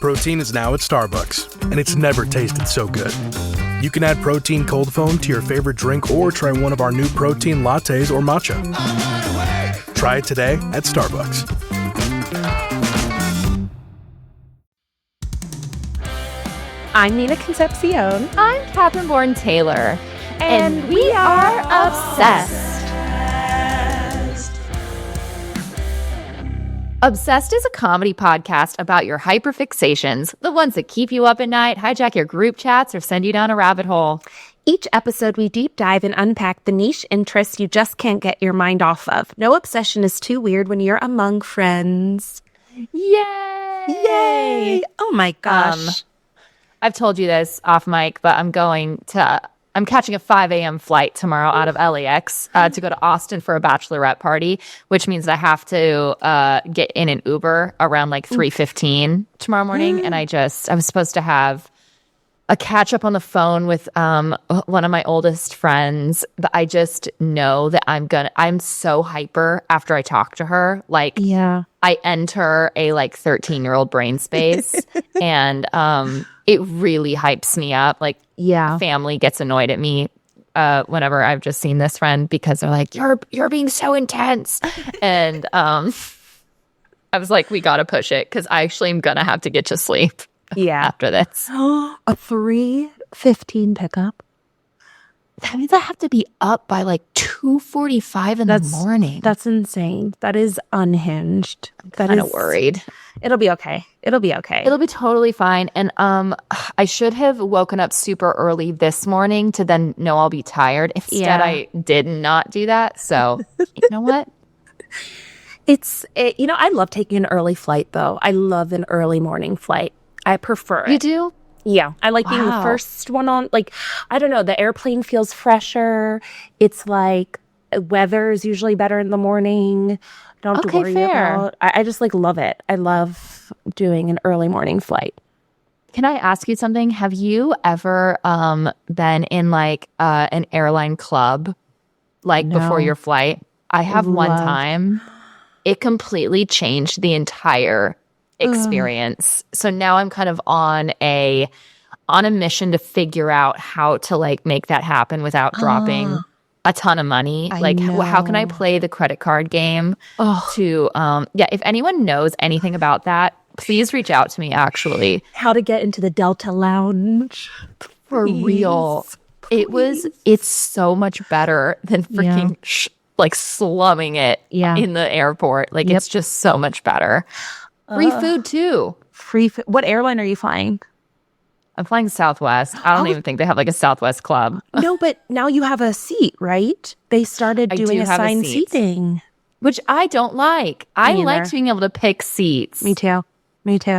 protein is now at Starbucks, and it's never tasted so good. You can add protein cold foam to your favorite drink or try one of our new protein lattes or matcha. Try it today at Starbucks. I'm Nina Concepcion. I'm Catherine Bourne-Taylor. And we are obsessed. Obsessed is a comedy podcast about your hyperfixations, the ones that keep you up at night, hijack your group chats, or send you down a rabbit hole. Each episode, we deep dive and unpack the niche interests you just can't get your mind off of. No obsession is too weird when you're among friends. Yay! Yay! Oh my gosh. I've told you this off mic, but I'm catching a 5 a.m. flight tomorrow out of LAX to go to Austin for a bachelorette party, which means I have to get in an Uber around like 3:15 tomorrow morning. And I was supposed to have a catch up on the phone with one of my oldest friends, but I just know that I'm so hyper after I talk to her. Like, yeah, I enter a like 13-year-old brain space and it really hypes me up. Like, yeah, family gets annoyed at me whenever I've just seen this friend because they're like, you're being so intense. And I was like, we got to push it because I actually am going to have to get to sleep. Yeah. After this. A 3:15 pickup. That means I have to be up by like 2:45 in the morning. That's insane. That is unhinged. I'm kind of worried. It'll be okay. It'll be okay. It'll be totally fine. And I should have woken up super early this morning to then know I'll be tired. Instead, I did not do that. So, you know what? I love taking an early flight, though. I love an early morning flight. I prefer it. You do? Yeah. I like being the first one on. Like, I don't know. The airplane feels fresher. It's like weather is usually better in the morning. Don't have to worry about. I just love it. I love doing an early morning flight. Can I ask you something? Have you ever been in like an airline club before your flight? I have one time. It completely changed the entire experience. So now I'm kind of on a mission to figure out how to like make that happen without dropping a ton of money. How can I play the credit card game to if anyone knows anything about that, please reach out to me actually. How to get into the Delta Lounge. For real. It's so much better than freaking slumming it in the airport. It's just so much better. Free food too. Free food. What airline are you flying? I'm flying Southwest. I don't even think they have like a Southwest club. No, but now you have a seat, right? They started doing assigned seating. Which I don't like. I like being able to pick seats. Me too.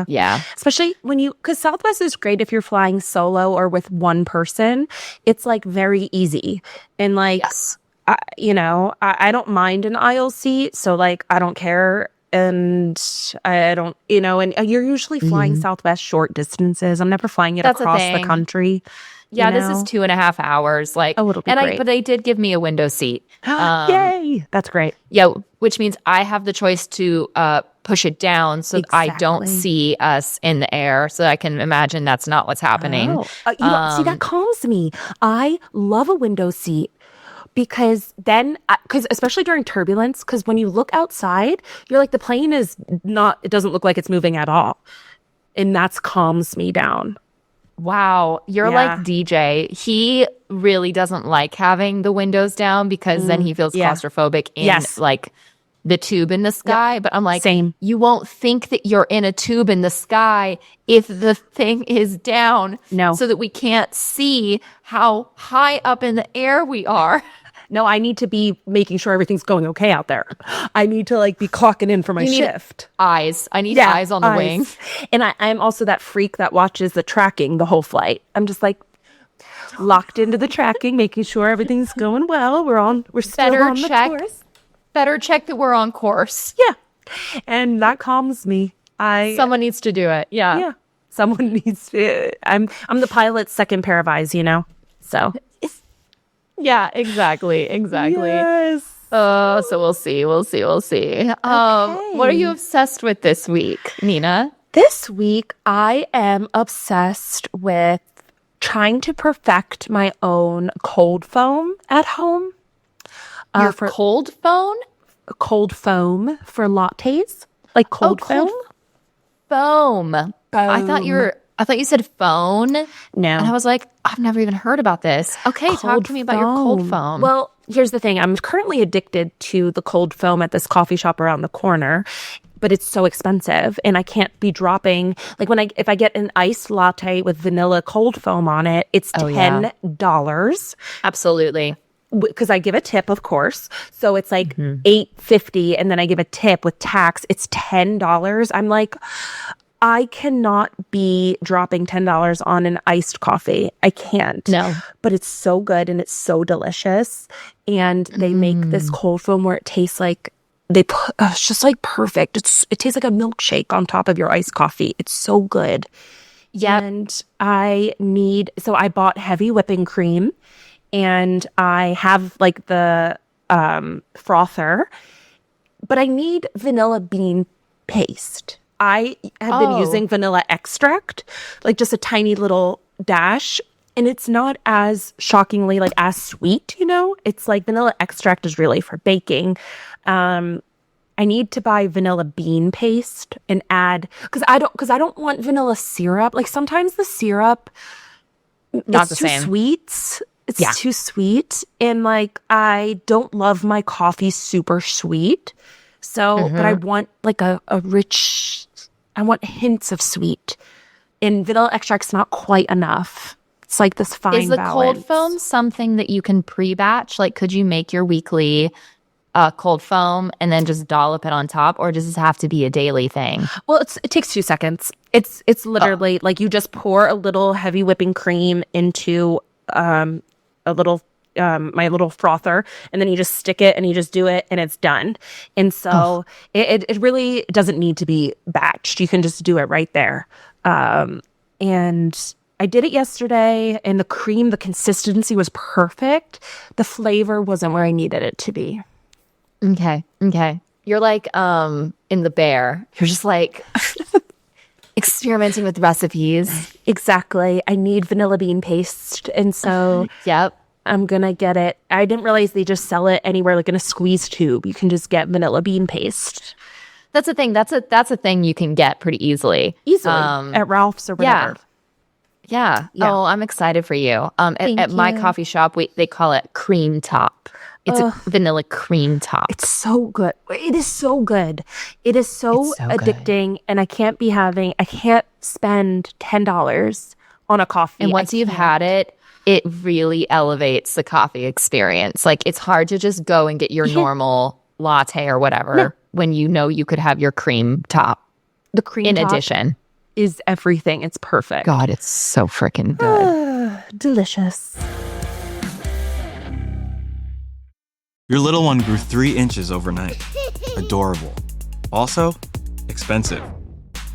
Yeah. Especially because Southwest is great if you're flying solo or with one person. It's like very easy. And yes. I don't mind an aisle seat. So like, I don't care. And I don't, and you're usually flying Southwest short distances. I'm never flying it across the country. Yeah, this is 2.5 hours. It'll be great. But they did give me a window seat. Yay! That's great. Yeah, which means I have the choice to push it down so that I don't see us in the air. So I can imagine that's not what's happening. See, that calms me. I love a window seat. Because especially during turbulence, because when you look outside, you're like, the plane it doesn't look like it's moving at all. And that calms me down. Wow. You're like DJ. He really doesn't like having the windows down because then he feels claustrophobic in like the tube in the sky. Yep. But I'm like, same. You won't think that you're in a tube in the sky if the thing is down. No. So that we can't see how high up in the air we are. No, I need to be making sure everything's going okay out there. I need to be clocking in for my shift. Eyes. I need eyes on the wing. And I'm also that freak that watches the tracking the whole flight. I'm just locked into the tracking, making sure everything's going well. We're still on the course. Better check that we're on course. Yeah. And that calms me. Someone needs to do it. Yeah. Yeah. Someone needs to. I'm the pilot's second pair of eyes, So. Yeah, exactly. Yes. So we'll see. Okay. What are you obsessed with this week, Nina? This week, I am obsessed with trying to perfect my own cold foam at home. Your cold foam? Cold foam for lattes, like cold foam. Foam. I thought you said phone. No. And I was like, I've never even heard about this. Okay, talk to me about your cold foam. Well, here's the thing. I'm currently addicted to the cold foam at this coffee shop around the corner, but it's so expensive and I can't be dropping, like if I get an iced latte with vanilla cold foam on it, it's $10. Absolutely. Because I give a tip, of course. So it's like $8.50 and then I give a tip with tax. It's $10. I'm like, I cannot be dropping $10 on an iced coffee. I can't. No. But it's so good and it's so delicious. And they make this cold foam where it tastes like it's just like perfect. It tastes like a milkshake on top of your iced coffee. It's so good. Yeah. And I bought heavy whipping cream and I have like the frother, but I need vanilla bean paste. I have been using vanilla extract, like just a tiny little dash, and it's not as shockingly like as sweet, It's like vanilla extract is really for baking. I need to buy vanilla bean paste and add because I don't want vanilla syrup. Like sometimes the syrup not it's the too same. Sweet. It's too sweet, and like I don't love my coffee super sweet. So, but I want like a rich. I want hints of sweet. And vanilla extract's not quite enough. It's like this fine balance. Is the cold foam something that you can pre-batch? Like, could you make your weekly cold foam and then just dollop it on top, or does this have to be a daily thing? Well, it takes 2 seconds. It's literally like you just pour a little heavy whipping cream into a little my little frother, and then you just stick it and you just do it and it's done. And so it really doesn't need to be batched. You can just do it right there. And I did it yesterday, and the consistency was perfect. The flavor wasn't where I needed it to be. Okay. You're like in The Bear. You're just like experimenting with recipes. Exactly. I need vanilla bean paste, and so Yep. I'm gonna get it. I didn't realize they just sell it anywhere, like in a squeeze tube. You can just get vanilla bean paste. That's the thing. That's a thing you can get pretty easily. At Ralph's or whatever. Yeah. Oh, I'm excited for you. At my coffee shop, they call it cream top. It's a vanilla cream top. It's so good. It is so good. It is so addicting, and I can't spend $10 on a coffee. And once you've had it, it really elevates the coffee experience. Like, it's hard to just go and get your normal latte or whatever when you could have your cream top. The cream in top addition is everything. It's perfect. God, it's so freaking good. Delicious. Your little one grew 3 inches overnight. Adorable. Also, expensive.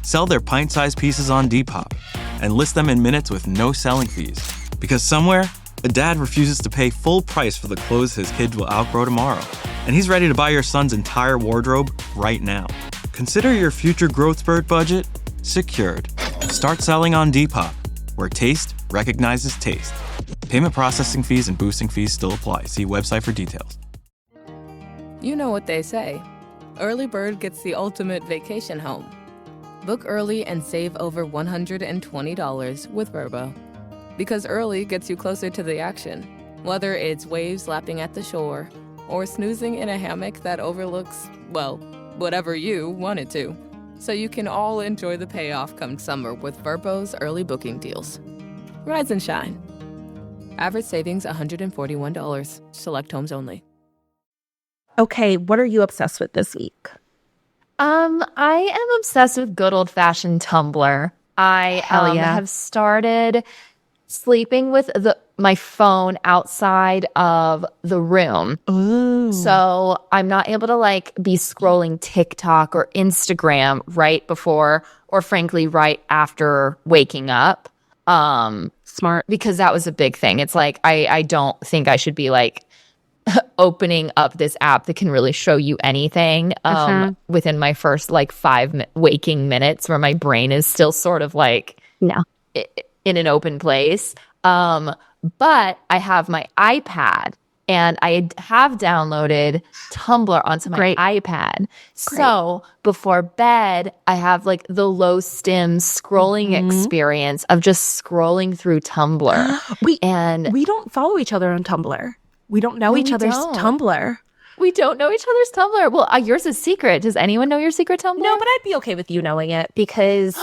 Sell their pint-sized pieces on Depop and list them in minutes with no selling fees. Because somewhere, a dad refuses to pay full price for the clothes his kids will outgrow tomorrow. And he's ready to buy your son's entire wardrobe right now. Consider your future growth spurt budget secured. Start selling on Depop, where taste recognizes taste. Payment processing fees and boosting fees still apply. See website for details. You know what they say. Early bird gets the ultimate vacation home. Book early and save over $120 with Vrbo. Because early gets you closer to the action, whether it's waves lapping at the shore or snoozing in a hammock that overlooks, well, whatever you want it to. So you can all enjoy the payoff come summer with Vrbo's early booking deals. Rise and shine. Average savings $141. Select homes only. Okay, what are you obsessed with this week? I am obsessed with good old-fashioned Tumblr. I have started sleeping with my phone outside of the room. Ooh. So I'm not able to like be scrolling TikTok or Instagram right before or frankly right after waking up. Smart. Because that was a big thing. It's like I don't think I should be like opening up this app that can really show you anything within my first like 5 waking minutes, where my brain is still sort of like in an open place. But I have my iPad, and I have downloaded Tumblr onto my iPad. So before bed, I have like the low stim scrolling experience of just scrolling through Tumblr. We don't follow each other on Tumblr. We don't know each other's Tumblr. We don't know each other's Tumblr. Well, yours is secret. Does anyone know your secret Tumblr? No, but I'd be okay with you knowing it, because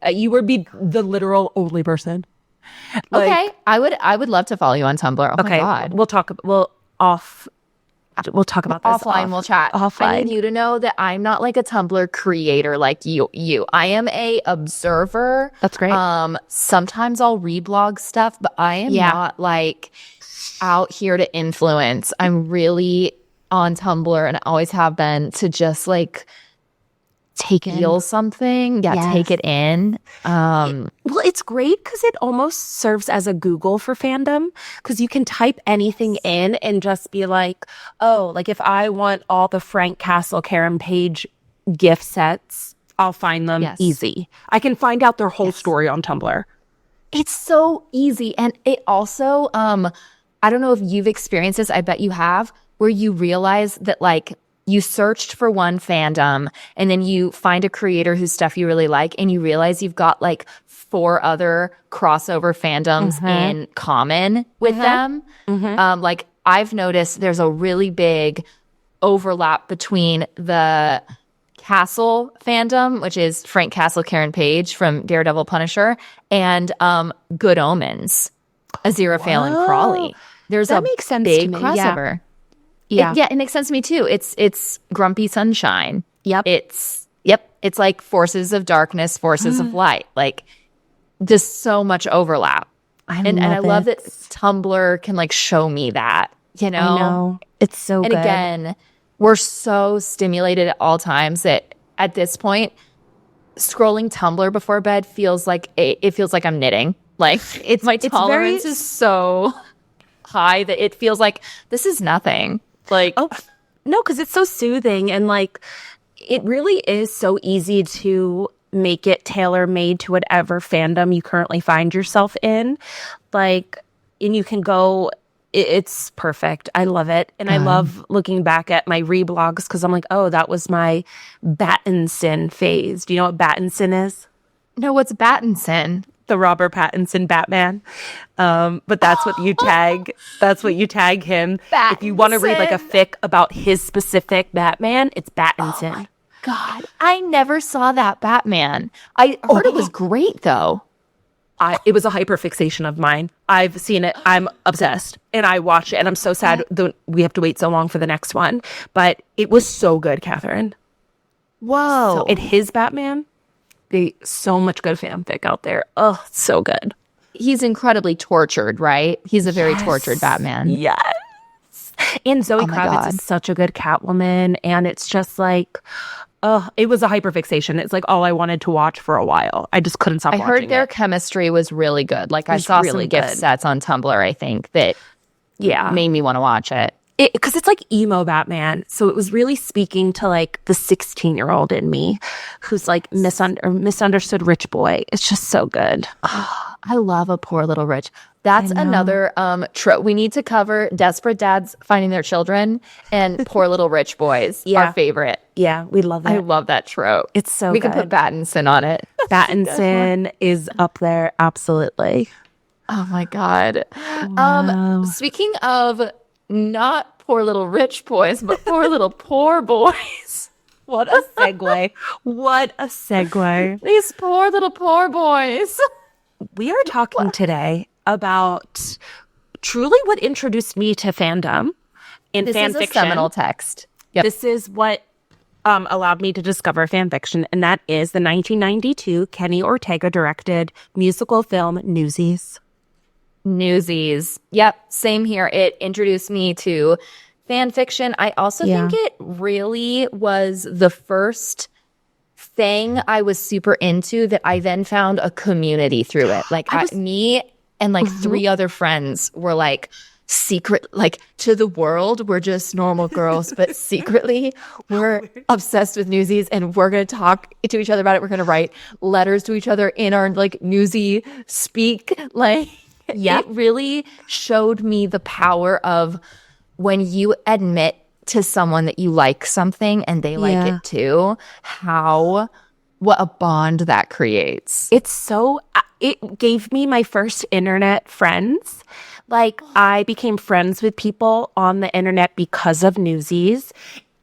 you would be the literal only person. Like, okay, I would love to follow you on Tumblr. Oh my God. We'll talk about this offline. We'll chat. Offline. I need you to know that I'm not like a Tumblr creator like you. I am a observer. That's great. Sometimes I'll reblog stuff, but I am not like out here to influence. I'm really on Tumblr, and I always have been, to just like feel something. Take it in. Well, it's great because it almost serves as a Google for fandom, because you can type anything in and just be like, oh, like if I want all the Frank Castle, Karen Page gift sets, I'll find them easy. I can find out their whole story on Tumblr. It's so easy. And it also, I don't know if you've experienced this, I bet you have, where you realize that like you searched for one fandom and then you find a creator whose stuff you really like, and you realize you've got like 4 other crossover fandoms in common with them. Like I've noticed there's a really big overlap between the Castle fandom, which is Frank Castle, Karen Page from Daredevil, Punisher, and Good Omens, Aziraphale and Crawley. There's that a makes sense big to me. crossover. Yeah. It makes sense to me too. It's Grumpy Sunshine. Yep. It's like forces of darkness, forces of light. Like just so much overlap. I love that Tumblr can like show me that, you know? I know. It's so good. And again, we're so stimulated at all times that at this point, scrolling Tumblr before bed feels like it feels like I'm knitting. Like my tolerance is so high that it feels like this is nothing. Like, oh no, because it's so soothing, and like it really is so easy to make it tailor made to whatever fandom you currently find yourself in. Like, and you can go. It's perfect. I love it. And I love looking back at my reblogs, because I'm like, oh, that was my Battinson phase. Do you know what Battinson is? No, what's Battinson? The Robert Pattinson Batman. But that's what you tag. That's what you tag him. Battinson. If you want to read like a fic about his specific Batman, it's Battinson. Oh my God. I never saw that Batman. I heard it was great though. It was a hyperfixation of mine. I've seen it. I'm obsessed. And I watch it, and I'm so sad that we have to wait so long for the next one. But it was so good, Catherine. Whoa. And his Batman, so much good fanfic out there. Oh, so good. He's incredibly tortured, right? He's a very tortured Batman. Yes. And Zoe Kravitz is such a good Catwoman. And it's just like, it was a hyperfixation. It's like all I wanted to watch for a while. I just couldn't stop watching it. I heard their chemistry was really good. Like I saw some gift sets on Tumblr, I think, that made me want to watch it. Because it's like emo Batman. So it was really speaking to like the 16-year-old in me who's like misunderstood rich boy. It's just so good. Oh, I love a poor little rich. That's another trope. We need to cover desperate dads finding their children and poor little rich boys. Our favorite. Yeah, we love it. I love that trope. It's so we good. can put Battinson on it. Battinson is up there. Absolutely. Oh my God. Wow. Speaking of not poor little rich boys, but poor little poor boys. What a segue. What a segue. These poor little poor boys. We are talking today about truly what introduced me to fandom and fan fiction. This is a seminal text. Yep. This is what allowed me to discover fan fiction, and that is the 1992 Kenny Ortega directed musical film Newsies. Newsies. Yep, same here. It introduced me to fan fiction. I also think it really was the first thing I was super into that I then found a community through it. Like me and like 3 other friends were like secret, like to the world, we're just normal girls, but secretly we're obsessed with Newsies, and we're going to talk to each other about it. We're going to write letters to each other in our like Newsy speak. Like, it really showed me the power of when you admit to someone that you like something and they like it too, what a bond that creates. It's so, it gave me my first internet friends. Like, I became friends with people on the internet because of Newsies.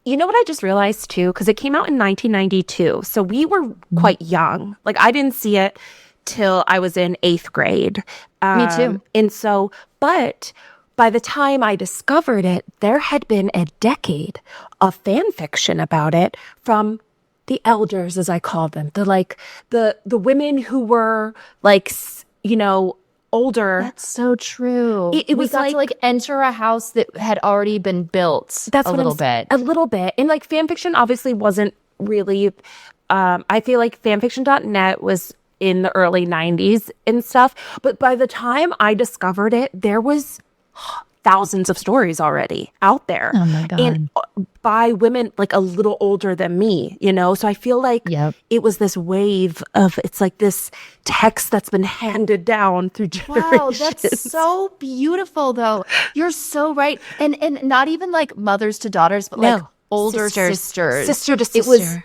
You know what I just realized too? Because it came out in 1992. So we were quite young. Like, I didn't see it till I was in 8th grade. Me too. And so, but by the time I discovered it, there had been a decade of fan fiction about it from the elders, as I call them, the women who were like, you know, older. That's so true. It was we got to like enter a house that had already been built. That's a little bit. A little bit. And like fan fiction obviously wasn't really, I feel like fanfiction.net was in the early 90s and stuff. But by the time I discovered it, there was thousands of stories already out there. Oh my God. And by women like a little older than me, you know? So I feel like it was this wave of, it's like this text that's been handed down through generations. Wow, that's so beautiful though. You're so right. And not even like mothers to daughters, but like older sisters. Sister to sister. It was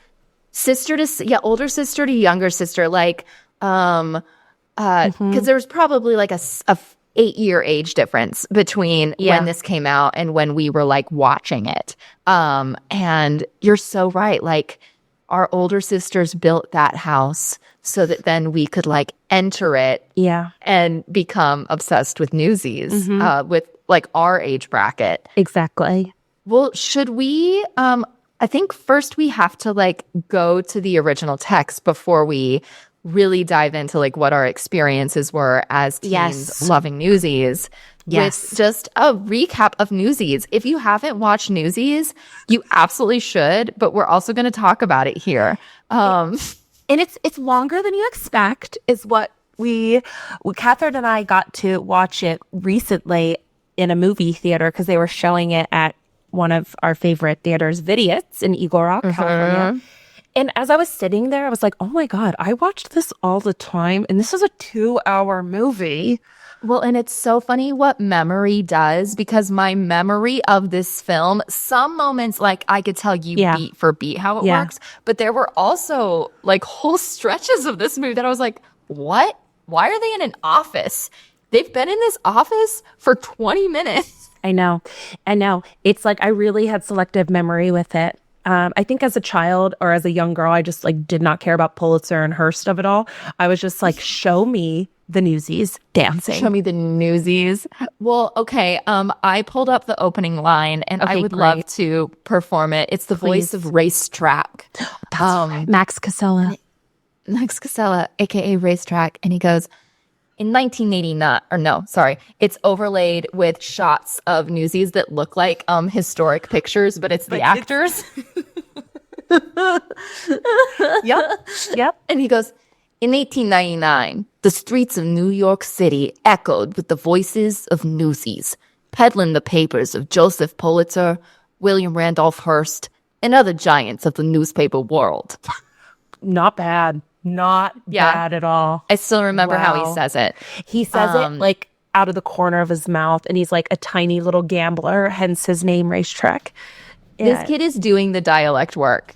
sister to, older sister to younger sister. Like, because there was probably like a 8-year age difference between when this came out and when we were like watching it. And you're so right. Like, our older sisters built that house so that then we could like enter it and become obsessed with Newsies with like our age bracket. Exactly. Well, should we, I think first we have to like go to the original text before we really dive into like what our experiences were as teens loving Newsies with just a recap of Newsies. If you haven't watched Newsies, you absolutely should, but we're also going to talk about it here. And it's longer than you expect is what Catherine and I got to watch it recently in a movie theater because they were showing it at one of our favorite theaters, Vidiot's in Eagle Rock, California. And as I was sitting there, I was like, oh my God, I watched this all the time. And this is a 2-hour movie. Well, and it's so funny what memory does, because my memory of this film, some moments, like I could tell you beat for beat how it works. But there were also like whole stretches of this movie that I was like, what? Why are they in an office? They've been in this office for 20 minutes. I know. It's like I really had selective memory with it. I think as a child or as a young girl, I just like did not care about Pulitzer and Hearst of it all. I was just like, show me the Newsies dancing. Show me the Newsies. Well, okay. I pulled up the opening line and I would love to perform it. It's the voice of Racetrack. That's right. Max Casella, aka Racetrack. And he goes, in 1989, or no, sorry, it's overlaid with shots of Newsies that look like historic pictures, but it's the actors. Yep. And he goes, in 1899, the streets of New York City echoed with the voices of Newsies, peddling the papers of Joseph Pulitzer, William Randolph Hearst, and other giants of the newspaper world. Not bad. Not bad at all. I still remember how he says it. He says it like out of the corner of his mouth, and he's like a tiny little gambler, hence his name, Racetrack. This kid is doing the dialect work.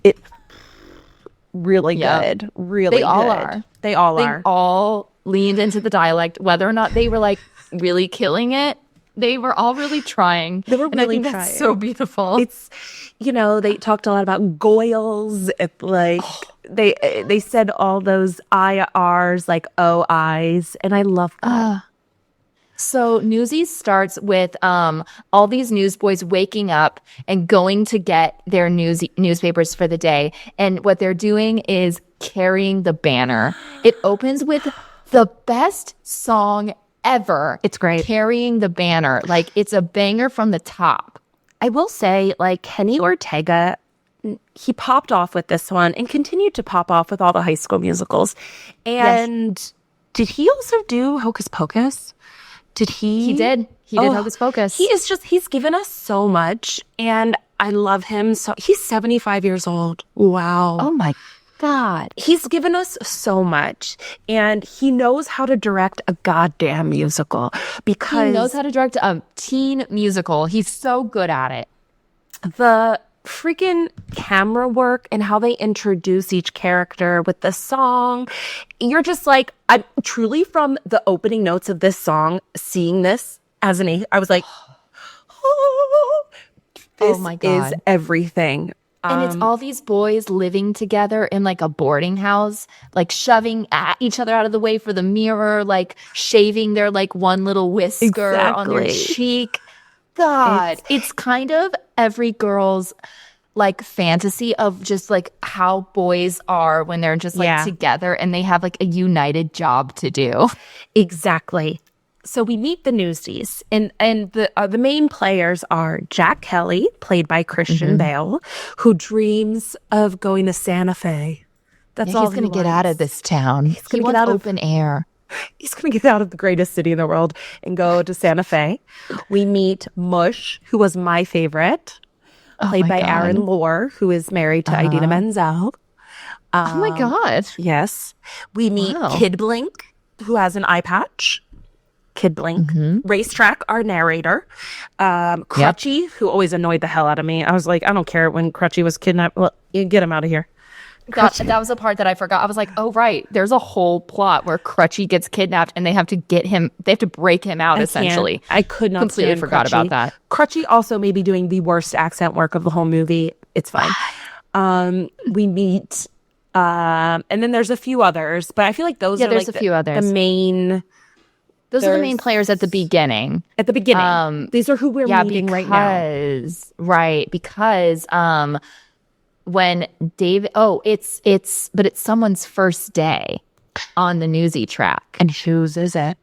Really good. Really They all good. are. They all They are. all leaned into the dialect, whether or not they were like really killing it. They were all really trying. They were and I really think trying. That's so beautiful. It's, you know, they talked a lot about goils. It, like they said all those IRs like OIs, and I love that. So Newsies starts with all these newsboys waking up and going to get their newspapers for the day. And what they're doing is carrying the banner. It opens with the best song ever. It's great. Carrying the banner. Like, it's a banger from the top. I will say, like, Kenny Ortega, he popped off with this one and continued to pop off with all the High School Musicals. And did he also do Hocus Pocus? Did he? He did. He did Hocus Pocus. He's given us so much, and I love him. So he's 75 years old. Wow. Oh my God. He's given us so much, and he knows how to direct a goddamn musical because he knows how to direct a teen musical. He's so good at it. The freaking camera work and how they introduce each character with the song, you're just like, I'm truly, from the opening notes of this song, seeing this as I was like, oh, this my God. is everything. And it's all these boys living together in like a boarding house, like shoving at each other out of the way for the mirror, like shaving their like one little whisker on their cheek. God, it's kind of every girl's like fantasy of just like how boys are when they're just like together and they have like a united job to do. Exactly. So we meet the Newsies, and the main players are Jack Kelly, played by Christian Bale, who dreams of going to Santa Fe. That's all he's going to get out of this town. He's going to get out of open air. He's going to get out of the greatest city in the world and go to Santa Fe. We meet Mush, who was my favorite, played by Aaron Lohr, who is married to Idina Menzel. Oh my God. Yes. We meet Kid Blink, who has an eye patch. Kid Blink. Racetrack, our narrator. Crutchy, who always annoyed the hell out of me. I was like, I don't care when Crutchy was kidnapped. Well, you get him out of here. God, that was a part that I forgot. I was like, oh, right. There's a whole plot where Crutchy gets kidnapped and they have to get him, they have to break him out, essentially. I could not completely forgot about that. Crutchy also may be doing the worst accent work of the whole movie. It's fine. We meet, and then there's a few others, but I feel like those are there's like a few others. The main... Those are the main players at the beginning. At the beginning. These are who we're meeting right now. Right, because when David, but it's someone's first day on the Newsy track. And whose is it?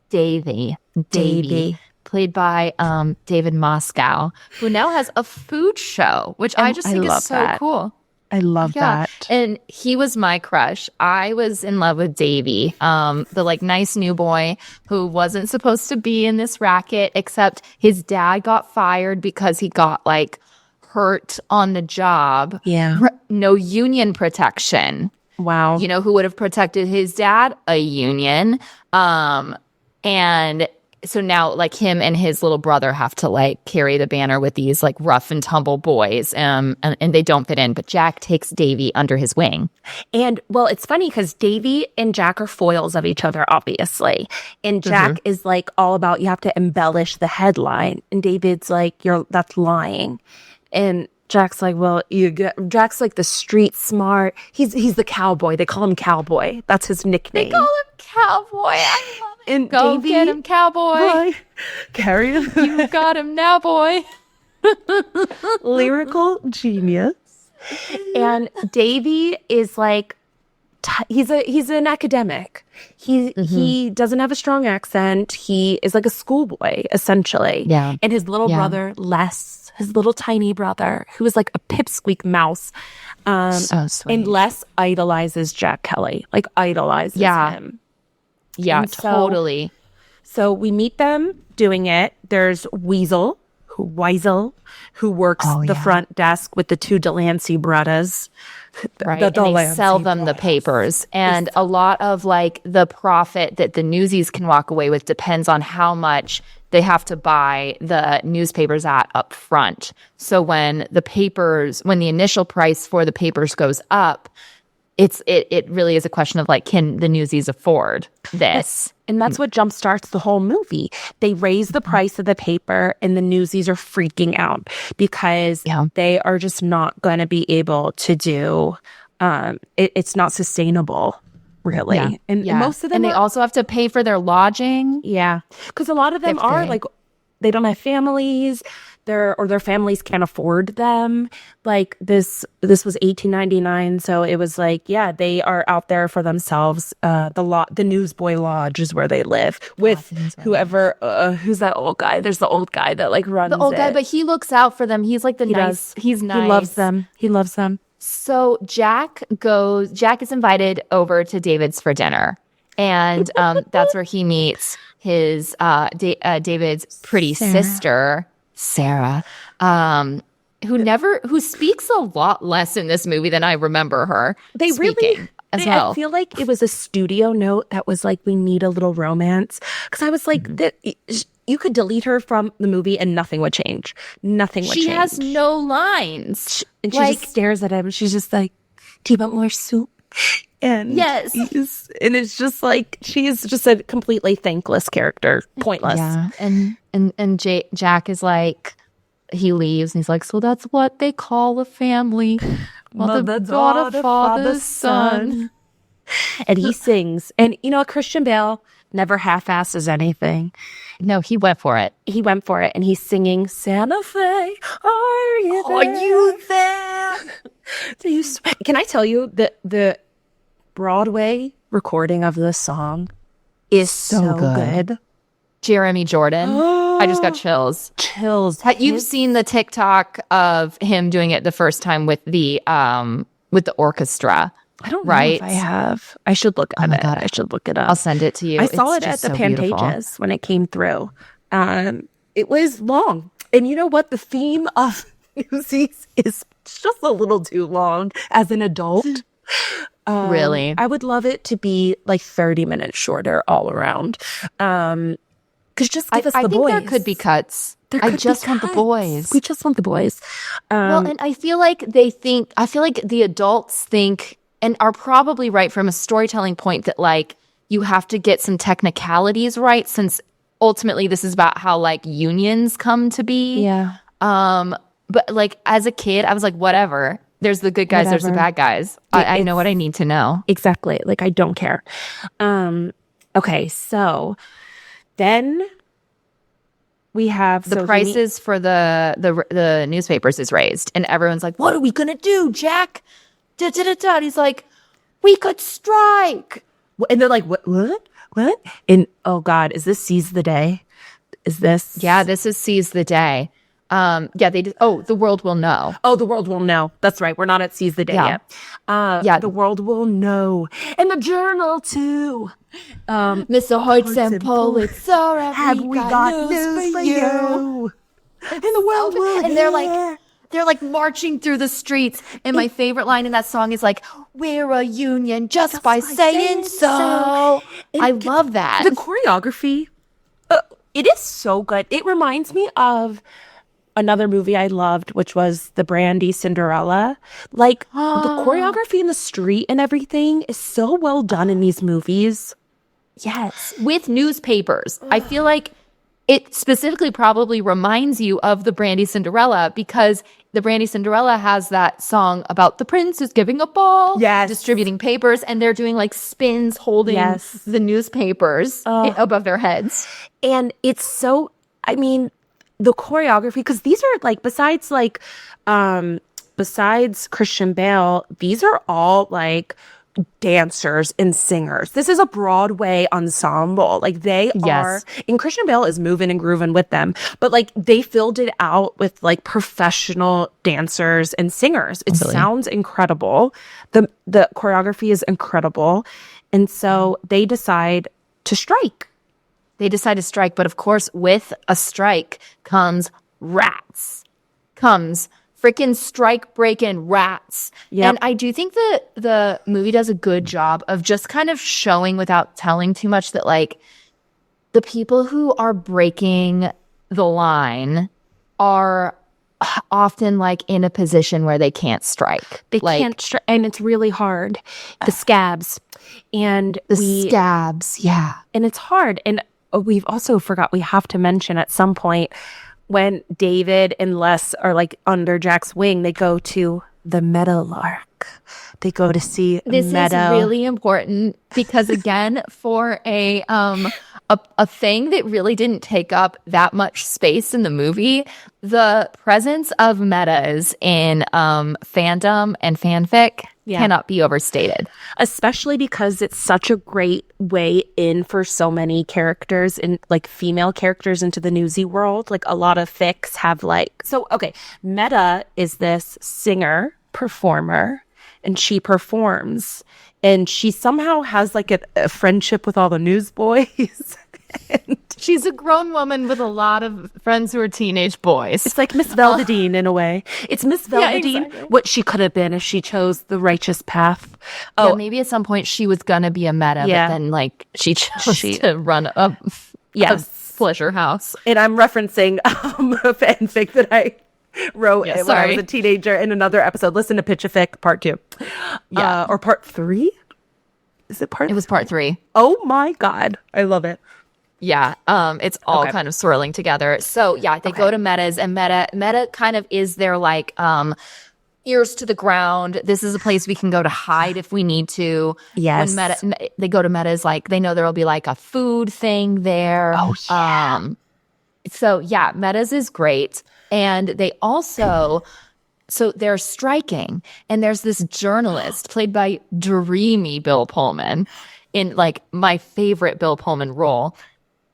Davy, played by David Moscow, who now has a food show, which I just think is so cool. I love that. And he was my crush. I was in love with Davey, the like nice new boy who wasn't supposed to be in this racket, except his dad got fired because he got like hurt on the job. Yeah. No union protection. Wow. You know who would have protected his dad? A union. And so now like him and his little brother have to like carry the banner with these like rough and tumble boys, and they don't fit in, but Jack takes Davy under his wing. And well, it's funny because Davy and Jack are foils of each other, obviously. And Jack is like all about, you have to embellish the headline. And David's like, that's lying. And Jack's like, well, Jack's like the street smart. He's the cowboy. They call him Cowboy. That's his nickname. They call him Cowboy. I love it. And Go Davy, get him, Cowboy. Boy, carry him. You got him now, boy. Lyrical genius. And Davy is like, he's an academic. He doesn't have a strong accent. He is like a schoolboy, essentially. Yeah. And his little brother, Les, his little tiny brother, who is like a pipsqueak mouse. So sweet. And Les idolizes Jack Kelly, like idolizes him. Yeah, And totally. So we meet them doing it. There's Weasel, who works the front desk with the two Delancey brothers. Right. And they sell them the papers. And a lot of like the profit that the Newsies can walk away with depends on how much they have to buy the newspapers at up front. So when the initial price for the papers goes up, it really is a question of like, can the Newsies afford this? And that's what jumpstarts the whole movie. They raise the price of the paper, and the Newsies are freaking out because they are just not going to be able to do. It's not sustainable, really. Yeah. And most of them, and they also have to pay for their lodging. Yeah, because a lot of them are like, they don't have families. Their families can't afford them. Like this was 1899, so it was like, they are out there for themselves. The Newsboy Lodge is where they live with whoever. Who's that old guy? There's the old guy that like runs the old guy, but he looks out for them. He's like he's nice. He loves them. He loves them. So Jack is invited over to David's for dinner. And that's where he meets his David's pretty sister, Sarah, who speaks a lot less in this movie than I remember her speaking as well. I feel like it was a studio note that was like, we need a little romance. Because I was like, you could delete her from the movie and nothing would change. Nothing would change. She has no lines. And she just stares at him. She's just like, do you want more soup? And yes. And it's just like, she's just a completely thankless character. Pointless. Yeah. And Jack is like, he leaves and he's like, so that's what they call a family. Mother, daughter, father, son. And he sings. And, Christian Bale never half-asses anything. No, he went for it. He went for it. And he's singing, Santa Fe, are you there? Are you there? Can I tell you that the Broadway recording of this song is so good. Jeremy Jordan. I just got chills. You've seen the TikTok of him doing it the first time with the orchestra. I don't know if I have. I should look at it. I should look it up. I'll send it to you. I saw it at the Pantages when it came through. It was long. And you know what? The theme of Newsies is just a little too long as an adult. Really? I would love it to be like 30 minutes shorter all around. Because just give us the boys. I think there could be cuts. I just want the boys. We just want the boys. Well, and I feel like the adults think, and are probably right from a storytelling point, that like you have to get some technicalities right, since ultimately this is about how like unions come to be. Yeah. But like as a kid, I was like, whatever. There's the good guys, there's the bad guys. I know what I need to know. Exactly. Like, I don't care. Okay, so then we have the prices for the newspapers is raised, and everyone's like, "What are we gonna do, Jack?" And he's like, "We could strike." And they're like, "What? And oh God, is this Seize the Day? Is this? Yeah, this is Seize the Day. They did. Oh, the world will know. Oh, the world will know. That's right. We're not at Seize the Day yet. The world will know. And the Journal too. Mr. Hoyts and Pulitzer, have we got news for you? And the world will. And they're like marching through the streets. And my favorite line in that song is like, "We're a union just by saying so." I love that. The choreography, it is so good. It reminds me of another movie I loved, which was the Brandy Cinderella. Like, the choreography in the street and everything is so well done in these movies. Yes. With newspapers. I feel like it specifically probably reminds you of the Brandy Cinderella, because the Brandy Cinderella has that song about the prince who's giving a ball, distributing papers, and they're doing like spins holding the newspapers above their heads. And it's so, I mean, the choreography, because these are like, besides Christian Bale, these are all like dancers and singers. This is a Broadway ensemble. Like, they are, and Christian Bale is moving and grooving with them, but like they filled it out with like professional dancers and singers. It sounds incredible. The choreography is incredible. And so they decide to strike. But of course, with a strike comes rats. Comes freaking strike-breaking rats. Yep. And I do think that the movie does a good job of just kind of showing, without telling too much, that like the people who are breaking the line are often like in a position where they can't strike. They can't strike, and it's really hard. The scabs. And scabs, yeah. And it's hard. And we've also forgot, we have to mention at some point, when David and Les are like under Jack's wing, they go to the Meadowlark. They go to see This Meadow. is really important because, again, for a thing that really didn't take up that much space in the movie, the presence of metas in fandom and fanfic cannot be overstated. Especially because it's such a great way in for so many characters, and like female characters, into the newsy world. Like, a lot of fics have like, so okay, Meta is this singer, performer, and she performs. And she somehow has like a friendship with all the newsboys. And she's a grown woman with a lot of friends who are teenage boys. it's like Miss Velveteen in a way. It's Miss Velveteen, exactly. what she could have been if she chose the righteous path. Oh, maybe at some point she was gonna be a meta, but then like she chose to run a pleasure house. And I'm referencing a fanfic that I wrote when I was a teenager in another episode. Listen to Pitch a Fic Part 2. Or Part 3? Is it Part 3? It was Part 3. Oh my God. I love it. Yeah, it's all kind of swirling together. So yeah, they go to Meta's, and Meta kind of is their like ears to the ground. This is a place we can go to hide if we need to. Yes. When they go to Meta's, like they know there will be like a food thing there. Oh yeah. So yeah, Meta's is great, and they also. So they're striking, and there's this journalist played by dreamy Bill Pullman in like my favorite Bill Pullman role.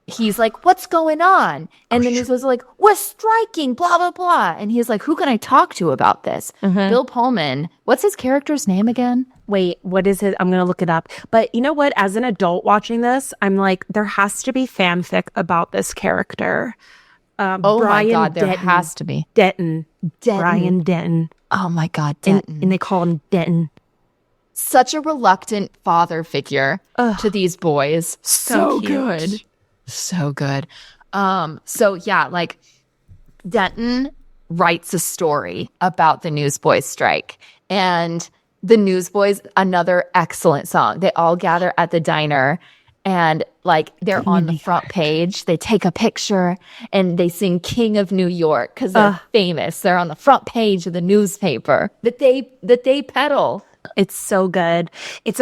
He's like, what's going on? And the news was like, we're striking, blah, blah, blah. And he's like, who can I talk to about this? Bill Pullman, what's his character's name again? Wait, what is it? I'm going to look it up. But you know what? As an adult watching this, I'm like, there has to be fanfic about this character. Oh Brian my God, there Denton. has to be. Denton. Brian Denton. Oh my God, Denton. And they call him Denton. Such a reluctant father figure to these boys. So good. So good. So yeah, like Denton writes a story about the Newsboys strike, and the Newsboys, another excellent song. They all gather at the diner, and like they're on the front page. They take a picture and they sing King of New York because they're famous. They're on the front page of the newspaper that they peddle. It's so good. It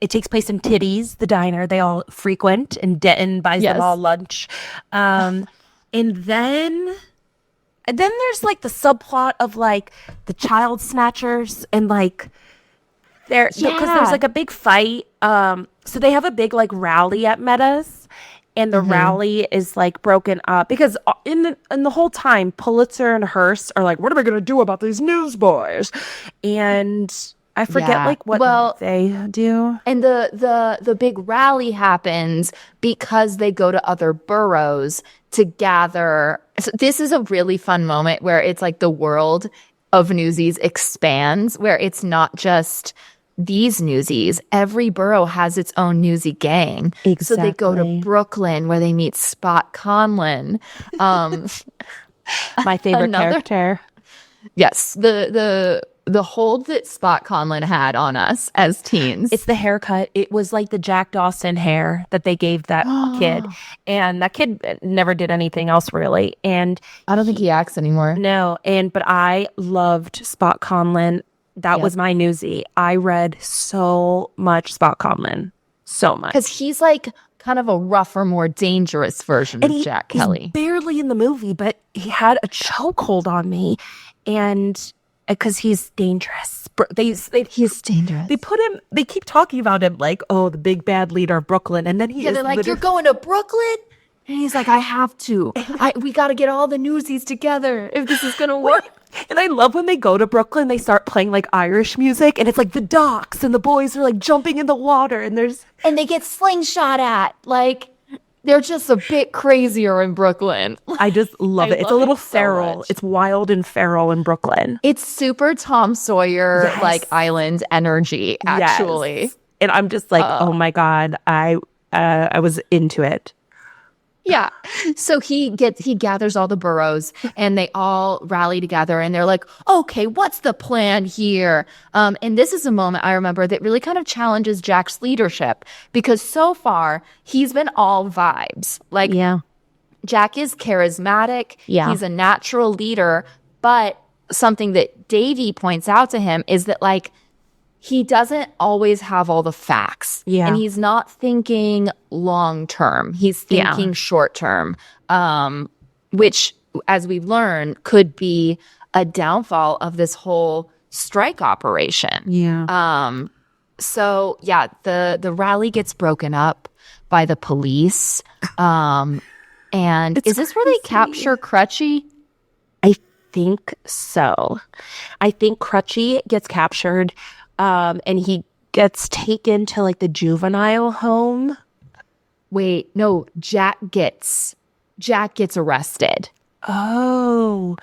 takes place in Titty's, the diner they all frequent, and Denton buys them all lunch. And then there's like the subplot of like the child snatchers, and like because there's like a big fight. So they have a big like rally at Meta's, and the rally is like broken up because in the whole time Pulitzer and Hearst are like, what are we gonna do about these newsboys? And I forget like what they do. And the big rally happens because they go to other boroughs to gather. So this is a really fun moment where it's like the world of Newsies expands, where it's not just these Newsies. Every borough has its own Newsie gang. Exactly. So they go to Brooklyn where they meet Spot Conlon. My favorite character. Yes, the hold that Spot Conlon had on us as teens. It's the haircut. It was like the Jack Dawson hair that they gave that kid. And that kid never did anything else really. And I don't think he acts anymore. No. But I loved Spot Conlon. That was my newsie. I read so much Spot Conlon. So much. Because he's like kind of a rougher, more dangerous version of Jack Kelly. He's barely in the movie, but he had a chokehold on me. And because he's dangerous. He's dangerous. They keep talking about him like, oh, the big bad leader of Brooklyn. And then they're like, you're going to Brooklyn? And he's like, I have to. We got to get all the Newsies together if this is going to work. And I love when they go to Brooklyn, they start playing like Irish music, and it's like the docks, and the boys are like jumping in the water, and they get slingshot at. Like, they're just a bit crazier in Brooklyn. I just love it. It's a little feral. It's wild and feral in Brooklyn. It's super Tom Sawyer, like island energy, actually. Yes. And I'm just like, oh my God, I was into it. Yeah. So he gathers all the boroughs, and they all rally together, and they're like, okay, what's the plan here? And this is a moment I remember that really kind of challenges Jack's leadership, because so far he's been all vibes. Like, Jack is charismatic. Yeah. He's a natural leader. But something that Davey points out to him is that like, he doesn't always have all the facts. Yeah. And he's not thinking long term. He's thinking short term, which, as we've learned, could be a downfall of this whole strike operation. Yeah. So, yeah, the rally gets broken up by the police. And is this where they capture Crutchy? I think so. I think Crutchy gets captured. and he gets taken to like the juvenile home. Wait, no, Jack gets arrested. Oh,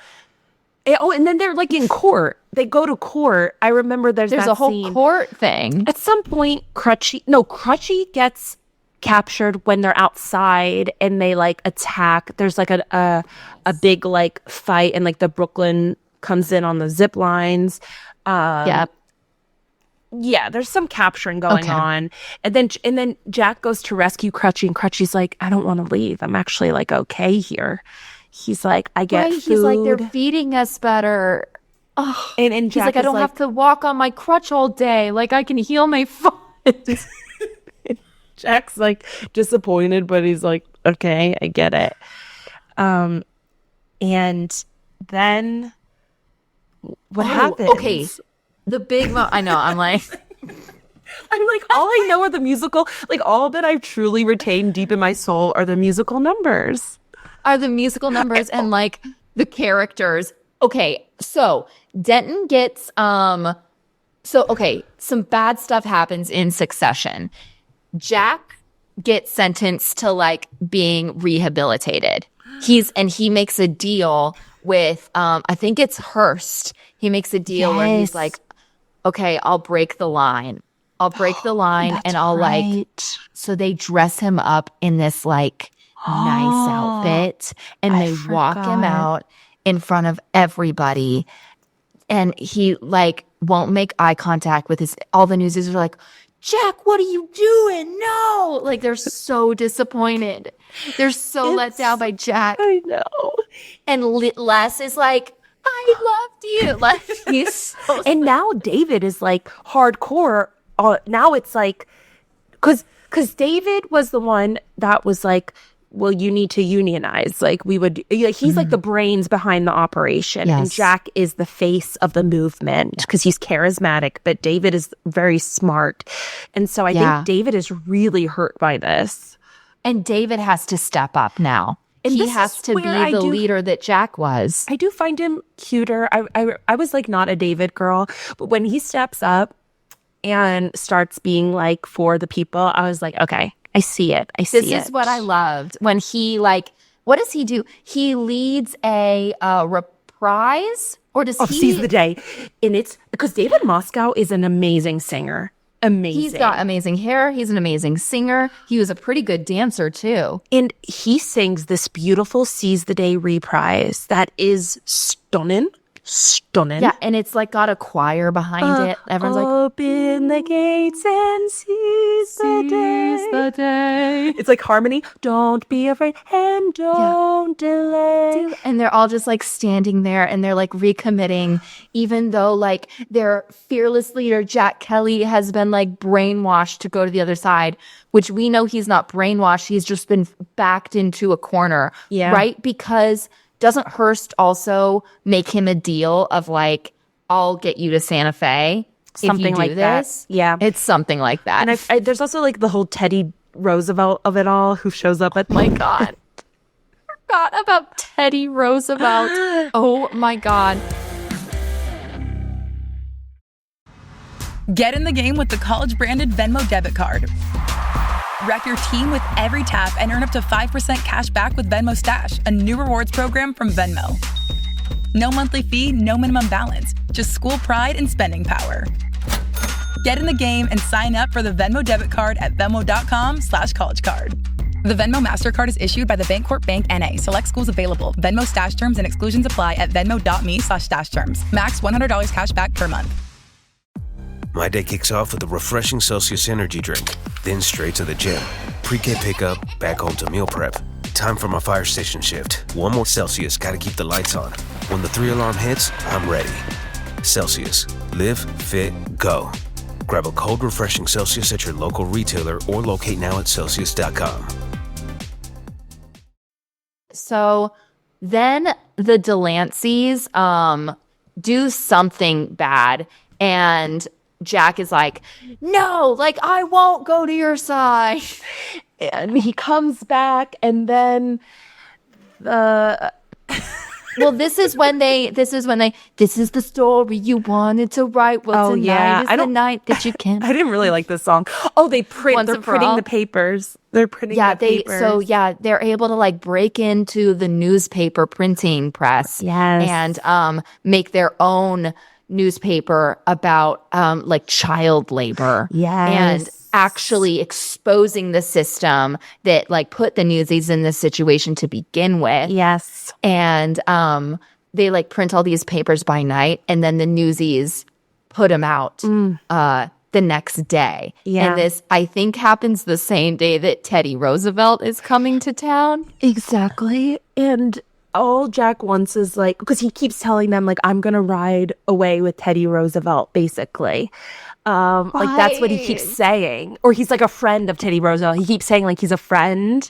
and then they're like in court. They go to court. I remember there's a whole scene. court thing. At some point, Crutchy gets captured when they're outside and they like attack. There's like a big like fight, and like the Brooklyn comes in on the zip lines. Yeah, there's some capturing going on. And then Jack goes to rescue Crutchy, and Crutchy's like, I don't want to leave. I'm actually like okay here. He's like, I get food. He's like, they're feeding us better. Oh, and he's Jack like, I don't have to walk on my crutch all day. Like, I can heal my foot. Jack's like disappointed, but he's like, okay, I get it. And then what happens? Okay, the big I know. I'm like, all I know are the musical. Like, all that I've truly retained deep in my soul are the musical numbers. And like the characters. Okay, so Denton gets some bad stuff happens in succession. Jack gets sentenced to like being rehabilitated. He makes a deal with I think it's Hearst. He makes a deal where he's like, okay, I'll break the line. And I'll like, so they dress him up in this like nice outfit, and they walk him out in front of everybody, and he like won't make eye contact with all the Newsies are like, Jack, what are you doing? No, like they're so disappointed. They're so let down by Jack. I know. And Les is like, I loved you. Like he's so and now David is like hardcore. Now it's like, because David was the one that was like, well, you need to unionize. Like he's like the brains behind the operation. Yes. And Jack is the face of the movement because he's charismatic, but David is very smart. And so I think David is really hurt by this. And David has to step up now. And he has to be the leader that Jack was. I do find him cuter. I was like not a David girl, but when he steps up and starts being like for the people, I was like, okay, I see it. This is what I loved. When he like, what does he do? He leads a reprise, or does he Seize the Day? And it's because David Moscow is an amazing singer. Amazing. He's got amazing hair. He's an amazing singer. He was a pretty good dancer too. And he sings this beautiful Seize the Day reprise that is stunning. Yeah, and it's like got a choir behind it. Everyone's like, open the gates and seize the day. It's like harmony. Don't be afraid and don't delay. And they're all just like standing there and they're like recommitting, even though like their fearless leader, Jack Kelly, has been like brainwashed to go to the other side, which we know he's not brainwashed. He's just been backed into a corner. Yeah. Right? Because doesn't Hearst also make him a deal of like, I'll get you to Santa Fe something if you do like this? That. Yeah. It's something like that. And there's also like the whole Teddy Roosevelt of it all who shows up at my God. Forgot about Teddy Roosevelt. Oh my God. Get in the game with the college branded Venmo debit card. Wreck your team with every tap and earn up to 5% cash back with Venmo Stash, a new rewards program from Venmo. No monthly fee, no minimum balance, just school pride and spending power. Get in the game and sign up for the Venmo debit card at venmo.com/collegecard. The Venmo MasterCard is issued by the Bancorp Bank N.A. Select schools available. Venmo Stash terms and exclusions apply at venmo.me/stash terms. Max $100 cash back per month. My day kicks off with a refreshing Celsius energy drink, then straight to the gym. Pre-K pickup, back home to meal prep. Time for my fire station shift. One more Celsius, gotta keep the lights on. When the 3-alarm hits, I'm ready. Celsius. Live, fit, go. Grab a cold, refreshing Celsius at your local retailer or locate now at Celsius.com. So then the Delanceys do something bad, and Jack is like, no, like, I won't go to your side. And he comes back, and then Well, this is the story you wanted to write. Well, tonight is the night that you can. I didn't really like this song. Oh, they're printing the papers. They're printing the papers. They're able to like break into the newspaper printing press. Yes. And make their own newspaper about like child labor. Yes. And actually exposing the system that like put the Newsies in this situation to begin with. Yes. And they like print all these papers by night, and then the Newsies put them out the next day. Yeah. And this, I think, happens the same day that Teddy Roosevelt is coming to town. Exactly. And all Jack wants is like, because he keeps telling them like, I'm gonna ride away with Teddy Roosevelt, basically. Like that's what he keeps saying. Or he's like a friend of Teddy Roosevelt. He keeps saying like he's a friend.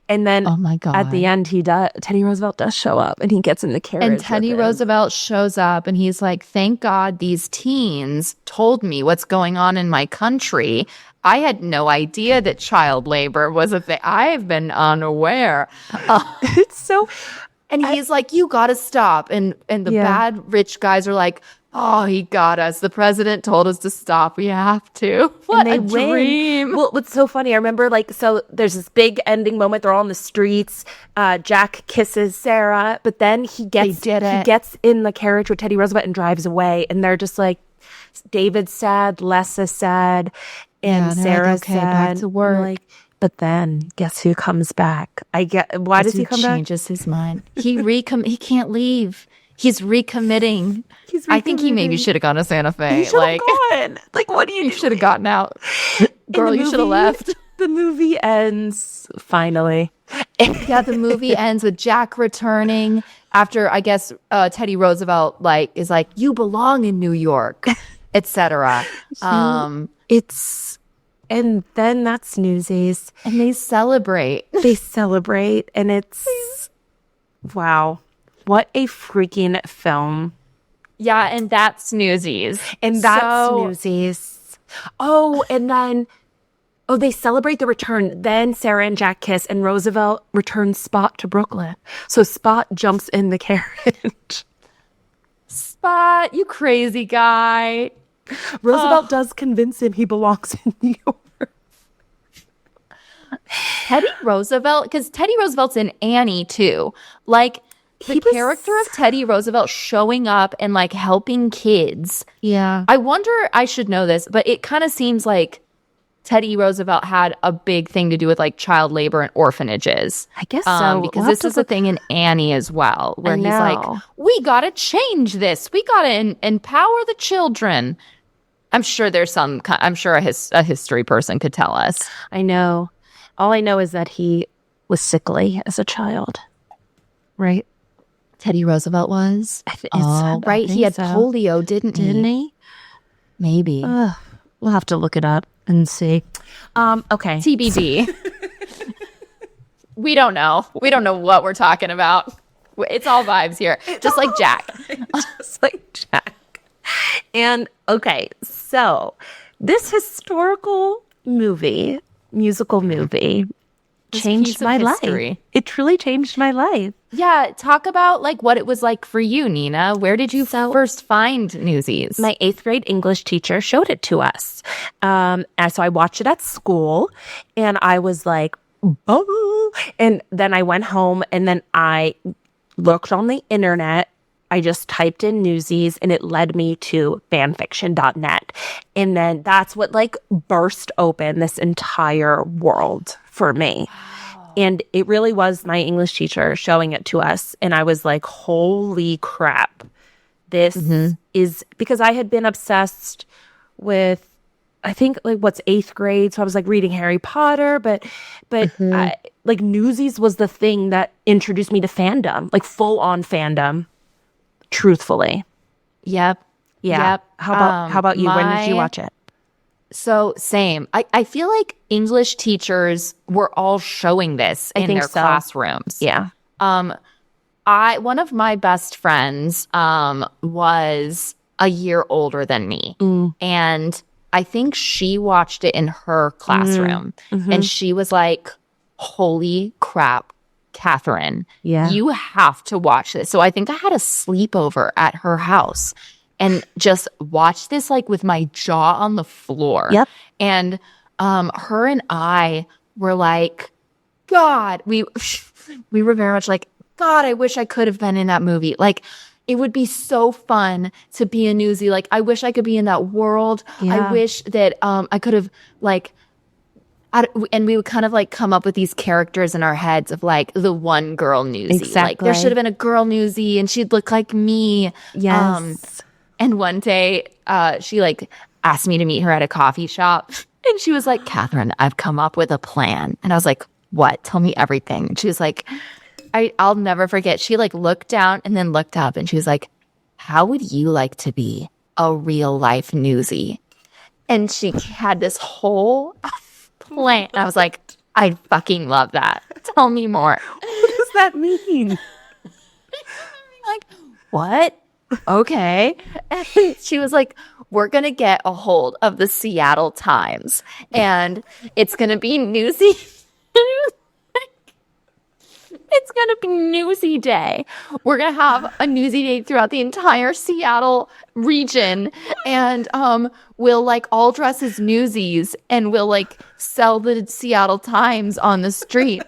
And then oh my God. At the end Teddy Roosevelt does show up and he gets in the carriage. And Teddy Roosevelt shows up and he's like, thank God these teens told me what's going on in my country. I had no idea that child labor was a thing. I've been unaware. It's so... And he's like, you got to stop. And the bad rich guys are like, oh, he got us. The president told us to stop. We have to. What a dream. Well, what's so funny, I remember like, so there's this big ending moment. They're all in the streets. Jack kisses Sarah, but then he gets in the carriage with Teddy Roosevelt and drives away. And they're just like, David's sad, Les is sad, and Sarah's like, okay, sad. back to work. Like, but then guess who comes back? Why does he come back? Changes his mind. He can't leave. He's recommitting. I think he maybe should have gone to Santa Fe. He should have gone. Like, what do you? You should have gotten out. Girl, you should have left. The movie ends finally. Yeah, the movie ends with Jack returning after, I guess, Teddy Roosevelt is like, you belong in New York, etc. And then that's Newsies. And they celebrate. And it's wow. What a freaking film. Yeah, and that's Newsies. Newsies. Oh, and then they celebrate the return. Then Sarah and Jack kiss, and Roosevelt returns Spot to Brooklyn. So Spot jumps in the carriage. Spot, you crazy guy. Roosevelt does convince him he belongs in New York. Teddy Roosevelt, because Teddy Roosevelt's in Annie too. Like the character of Teddy Roosevelt showing up and like helping kids. Yeah. I wonder, I should know this, but it kind of seems like Teddy Roosevelt had a big thing to do with like child labor and orphanages. I guess so. Because this is a thing in Annie as well, where he's like, we got to change this. We got to empower the children. I'm sure a history person could tell us. I know. All I know is that he was sickly as a child. Right? Teddy Roosevelt was? Right. He had polio, didn't he? Maybe. We'll have to look it up and see. Okay. TBD. We don't know. We don't know what we're talking about. It's all vibes here. Just like Jack. Just like Jack. And okay, so this musical movie changed my life. It truly changed my life. Yeah, talk about like what it was like for you, Nina. Where did you first find Newsies? My 8th grade English teacher showed it to us. And so I watched it at school and I was like, oh. And then I went home and then I looked on the internet. I just typed in Newsies and it led me to fanfiction.net. And then that's what like burst open this entire world for me. Wow. And it really was my English teacher showing it to us. And I was like, holy crap. This is because I had been obsessed with, I think like what's 8th grade. So I was like reading Harry Potter, but like Newsies was the thing that introduced me to fandom, like full on fandom. Truthfully. Yep. Yeah. Yep. How about you? When did you watch it? So same. I feel like English teachers were all showing this in their classrooms. Yeah. One of my best friends was a year older than me. And I think she watched it in her classroom. And she was like, holy crap. Catherine, Yeah. you have to watch this. So I think I had a sleepover at her house and just watched this like with my jaw on the floor. Yep. And her and I were like, God, we were very much like, God, I wish I could have been in that movie. Like, it would be so fun to be a newsie. Like, I wish I could be in that world. Yeah. I wish that I could have like, and we would kind of like come up with these characters in our heads of like the one girl newsie. Exactly. Like, there should have been a girl newsie and she'd look like me. Yes. And one day she like asked me to meet her at a coffee shop. And she was like, Catherine, I've come up with a plan. And I was like, what? Tell me everything. And she was like, I'll never forget. She like looked down and then looked up and she was like, how would you like to be a real life newsie? And she had this whole plan. And I was like, I fucking love that. Tell me more. What does that mean? Like, what? Okay. And she was like, we're going to get a hold of the Seattle Times and it's going to be newsy. It's going to be Newsy Day. We're going to have a Newsy Day throughout the entire Seattle region. And we'll like all dress as newsies and we'll like sell the Seattle Times on the street.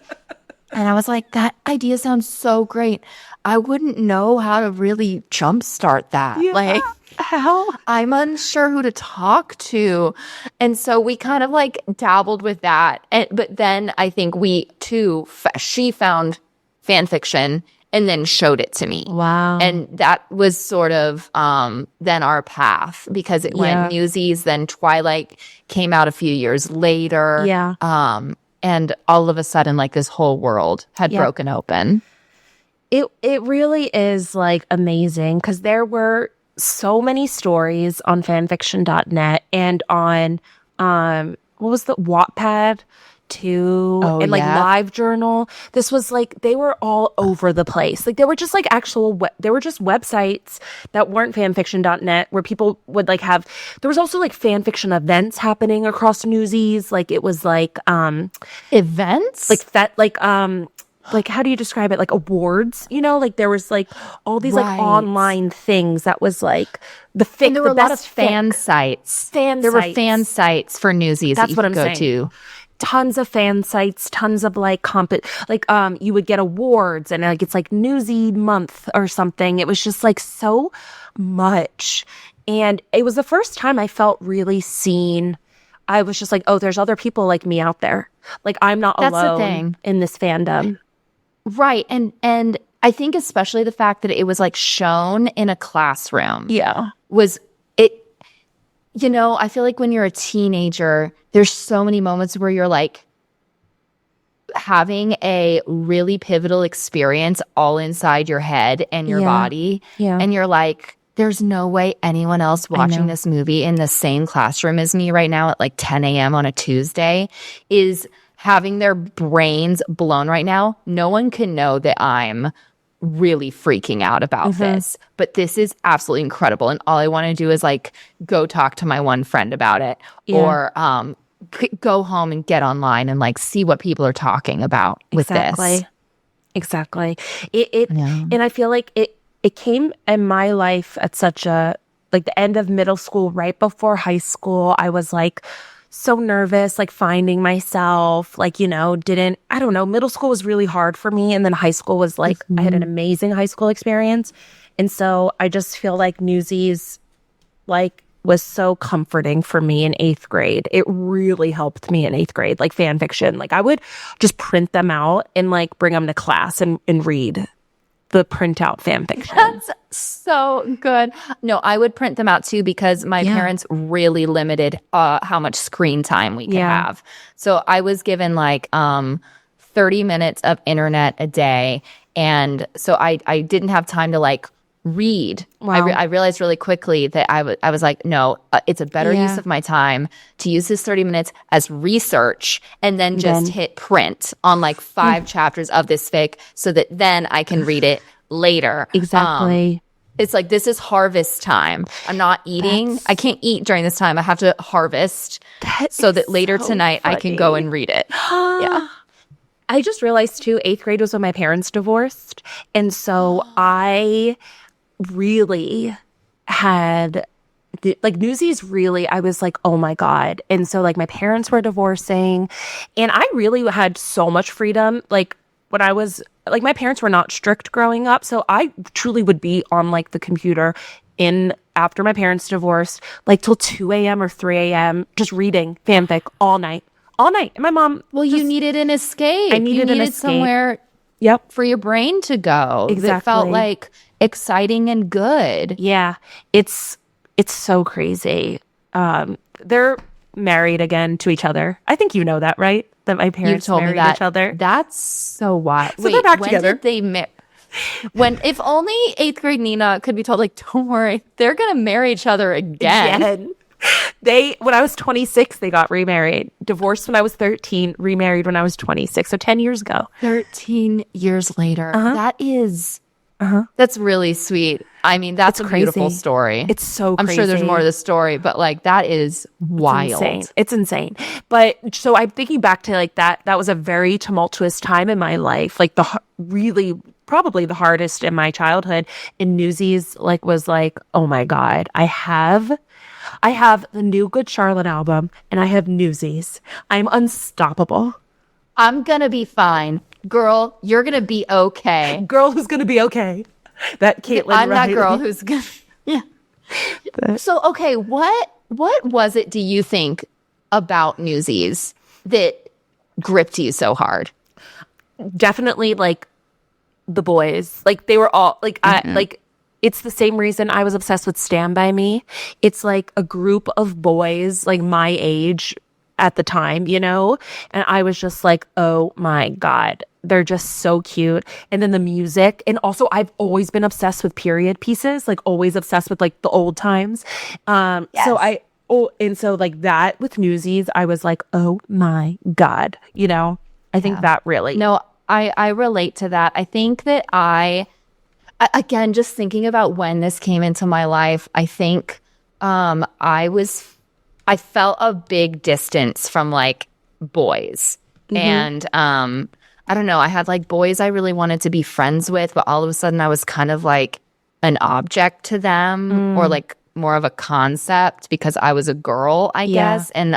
And I was like, that idea sounds so great. I wouldn't know how to really jumpstart that. Yeah. Like, how? I'm unsure who to talk to. And so we kind of like dabbled with that. But then I think we too, she found fan fiction and then showed it to me. Wow. And that was sort of then our path because it went Newsies, then Twilight came out a few years later. Yeah. And all of a sudden, like this whole world had broken open. It really is like amazing because there were so many stories on fanfiction.net and on what was the Wattpad too, and like LiveJournal. This was like they were all over the place. Like they were just like they were just websites that weren't fanfiction.net where people would like have. There was also like fanfiction events happening across Newsies. Like it was like Events like that like how do you describe it? Like awards, you know? Like there was like all these like online things that was like and there were a lot of fan sites. There were fan sites for Newsies. That's what I'm saying. To. Tons of fan sites, tons of like you would get awards and like it's like Newsy month or something. It was just like so much. And it was the first time I felt really seen. I was just like, oh, there's other people like me out there. Like I'm not alone in this fandom. Right. And I think especially the fact that it was like shown in a classroom. Yeah. Was it, you know, I feel like when you're a teenager, there's so many moments where you're like having a really pivotal experience all inside your head and your body. Yeah. And you're like, there's no way anyone else watching this movie in the same classroom as me right now at like 10 a.m. on a Tuesday is having their brains blown right now. No one can know that I'm really freaking out about this, but this is absolutely incredible. And all I want to do is like go talk to my one friend about it or go home and get online and like see what people are talking about with this. Exactly. And I feel like it came in my life at such a, like the end of middle school, right before high school. I was like so nervous, like finding myself, like, you know, I don't know, middle school was really hard for me. And then high school was like, I had an amazing high school experience. And so I just feel like Newsies like was so comforting for me in 8th grade. It really helped me in 8th grade, like fan fiction. Like I would just print them out and like bring them to class and read the printout fan fiction. That's so good. No, I would print them out too because my parents really limited how much screen time we could have. So I was given like 30 minutes of internet a day. And so I didn't have time to like read. Wow. I realized really quickly that I was like, no, it's a better use of my time to use this 30 minutes as research and then just hit print on like 5 chapters of this fic so that then I can read it later. Exactly. It's like, this is harvest time. I'm not eating. I can't eat during this time. I have to harvest so that later tonight I can go and read it. Yeah. I just realized too, 8th grade was when my parents divorced. And so I really had like Newsies really, I was like, oh my God. And so like my parents were divorcing and I really had so much freedom. Like when I was like, my parents were not strict growing up. So I truly would be on like the computer in after my parents divorced, like till 2 a.m. or 3 a.m. just reading fanfic all night. And my mom. Well, you needed an escape. I needed an escape. Somewhere for your brain to go. Exactly. That felt like exciting and good. Yeah. It's so crazy. They're married again to each other. I think you know that, right? That my parents married each other. That's so wild. So they're back together. When did they marry? If only 8th grade Nina could be told, like, don't worry, they're gonna marry each other again. When I was 26, they got remarried. Divorced when I was 13, remarried when I was 26. So 10 years ago. 13 years later. That is, that's really sweet. I mean, that's a beautiful story. It's so crazy. I'm sure there's more to the story, but like that is wild. It's insane. But so I'm thinking back to like that was a very tumultuous time in my life. Like probably the hardest in my childhood. And Newsies like was like, oh my God, I have the new Good Charlotte album and I have Newsies. I'm unstoppable. I'm gonna be fine. Girl, you're gonna be okay. Girl who's gonna be okay. That Caitlin. I'm that girl who's gonna. Yeah. So okay, what was it? Do you think about Newsies that gripped you so hard? Definitely, like the boys. Like they were all like it's the same reason I was obsessed with Stand By Me. It's like a group of boys like my age at the time, you know? And I was just like, oh my God, they're just so cute. And then the music. And also I've always been obsessed with period pieces, like always obsessed with like the old times. So like that with Newsies, I was like, oh my God, you know? I think that really. No, I relate to that. I think that again, just thinking about when this came into my life, I think I felt a big distance from like boys. And I don't know, I had like boys I really wanted to be friends with, but all of a sudden I was kind of like an object to them or like more of a concept because I was a girl, I guess. And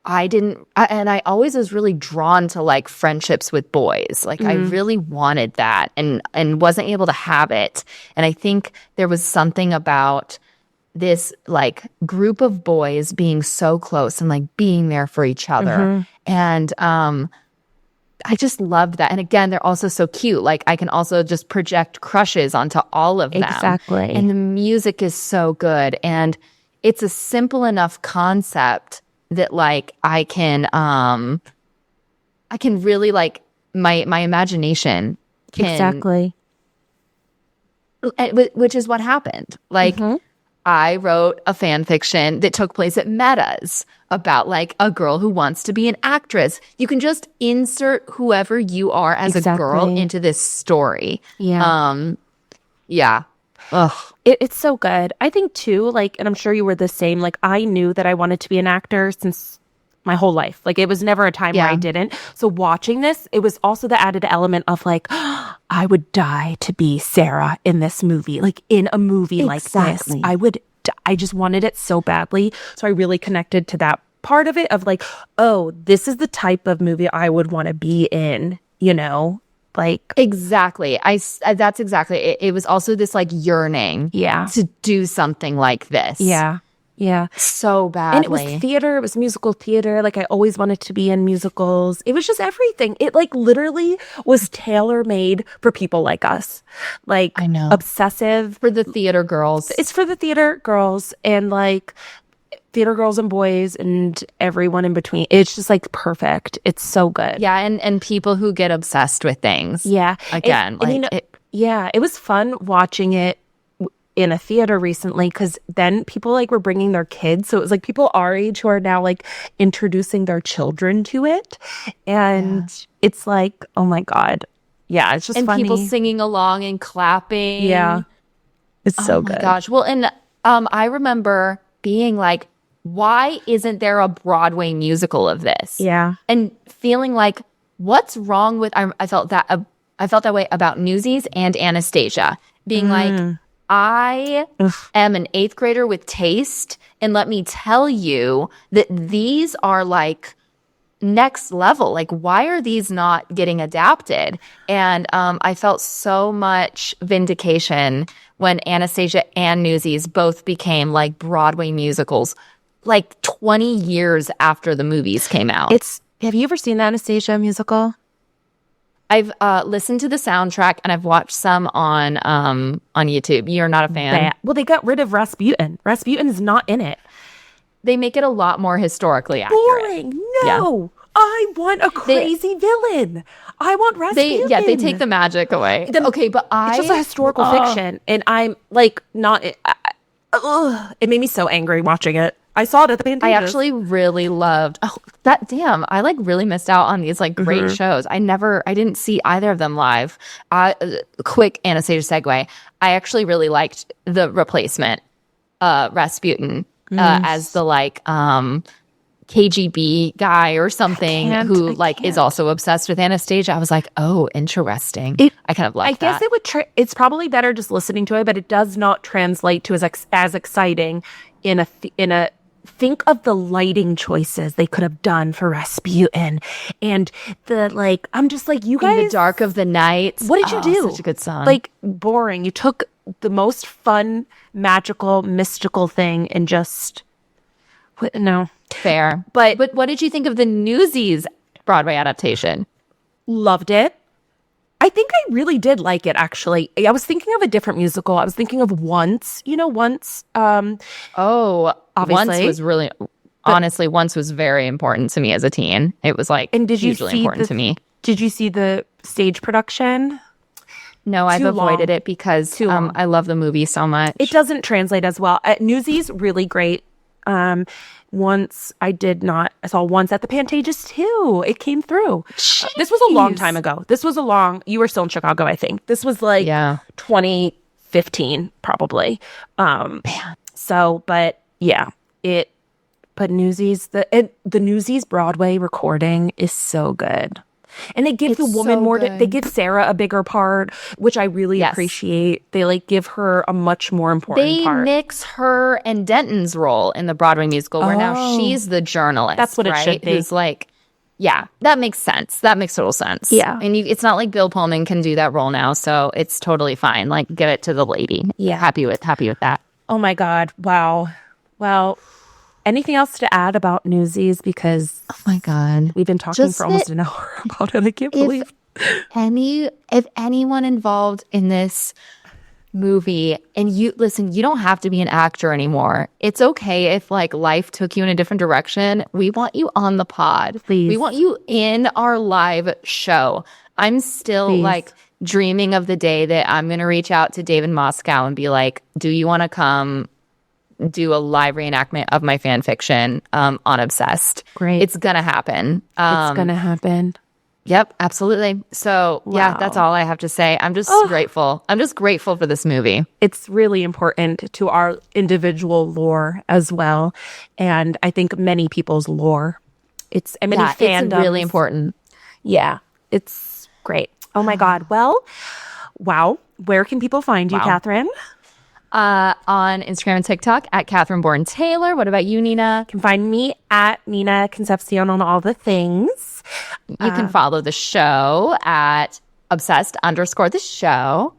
I always was really drawn to like friendships with boys. Like I really wanted that and wasn't able to have it. And I think there was something about this like group of boys being so close and like being there for each other. And I just loved that. And again, they're also so cute. Like I can also just project crushes onto all of them. Exactly. And the music is so good. And it's a simple enough concept that like I can really like my imagination can, which is what happened. Like I wrote a fan fiction that took place at Meta's about like a girl who wants to be an actress. You can just insert whoever you are as a girl into this story. It's so good. I think too, like, and I'm sure you were the same, like I knew that I wanted to be an actor since my whole life. Like it was never a time where I didn't. So watching this, it was also the added element of like, I would die to be Sarah in this movie, like in a movie like this. I just wanted it so badly. So I really connected to that part of it of like, oh, this is the type of movie I would want to be in, you know? Like exactly. That's exactly it. It was also this like yearning to do something like this. Yeah. So badly. And it was theater. It was musical theater. Like I always wanted to be in musicals. It was just everything. It like literally was tailor-made for people like us. Like I know. Obsessive. For the theater girls. It's for the theater girls and like theater girls and boys and everyone in between. It's just like perfect. It's so good. Yeah. And people who get obsessed with things. Yeah. Again. It was fun watching it in a theater recently because then people like were bringing their kids, so it was like people our age who are now like introducing their children to it, and it's like, oh my God, it's just funny. People singing along and clapping. It's so good. Oh my gosh. Well, and I remember being like, why isn't there a Broadway musical of this? Yeah. And feeling like what's wrong with, I felt that way about Newsies and Anastasia, being like, I am an 8th grader with taste, and let me tell you that these are like next level. Like, why are these not getting adapted? And I felt so much vindication when Anastasia and Newsies both became like Broadway musicals, like 20 years after the movies came out. Have you ever seen the Anastasia musical? I've listened to the soundtrack and I've watched some on YouTube. You're not a fan? Well, they got rid of Rasputin. Rasputin is not in it. They make it a lot more historically accurate. Boring. No. Yeah. I want a crazy villain. I want Rasputin. They take the magic away. But it's just a historical fiction, and I'm like not. It made me so angry watching it. I saw it at the Pantages. I actually really loved that. Damn, I like really missed out on these like great shows. I didn't see either of them live. Quick Anastasia segue. I actually really liked The Replacement, Rasputin, as the like KGB guy or something who is also obsessed with Anastasia. I was like, oh, interesting. I kind of like that. I guess it would. It's probably better just listening to it, but it does not translate to as exciting in a. Think of the lighting choices they could have done for Rasputin, and I'm just like, you guys. In the dark of the night. What did you do? Such a good song. Like, boring. You took the most fun, magical, mystical thing and just. No. Fair. But what did you think of the Newsies Broadway adaptation? Loved it. I think I really did like it, actually. I was thinking of a different musical. I was thinking of Once. You know, Once. Obviously. Once was really, honestly, Once was very important to me as a teen. It was like hugely important to me. Did you see the stage production? No, I've avoided it because I love the movie so much. It doesn't translate as well. Newsies, really great. Once I saw Once at the Pantages too. It came through. Jeez. This was a long time ago. You were still in Chicago, I think. This was 2015 probably. But Newsies, the Newsies Broadway recording is so good. And they give the woman more, they give Sarah a bigger part, which I really appreciate. They give her a much more important part. They mix her and Denton's role in the Broadway musical where now she's the journalist. That's what it should be. Who's that makes sense. That makes total sense. Yeah. And it's not like Bill Pullman can do that role now, so it's totally fine. Give it to the lady. Yeah. Happy with that. Oh my God. Wow. Well, anything else to add about Newsies? Because oh my God, we've been talking for almost an hour about it. I can't believe. If anyone involved in this movie, and you don't have to be an actor anymore. It's okay if life took you in a different direction. We want you on the pod. Please. We want you in our live show. I'm still dreaming of the day that I'm going to reach out to David Moscow and be like, do you want to come do a live reenactment of my fan fiction on Obsessed? Great. It's gonna happen. It's gonna happen. Yep, absolutely. So yeah, that's all I have to say. I'm just grateful. I'm just grateful for this movie. It's really important to our individual lore as well, and I think many people's lore. It's really important. Yeah, it's great. Oh my God. Well, wow. Where can people find you, Catherine? On Instagram and TikTok at Catherine Bourne Taylor. What about you, Nina? You can find me at Nina Concepcion on all the things. You can follow the show at obsessed_the show.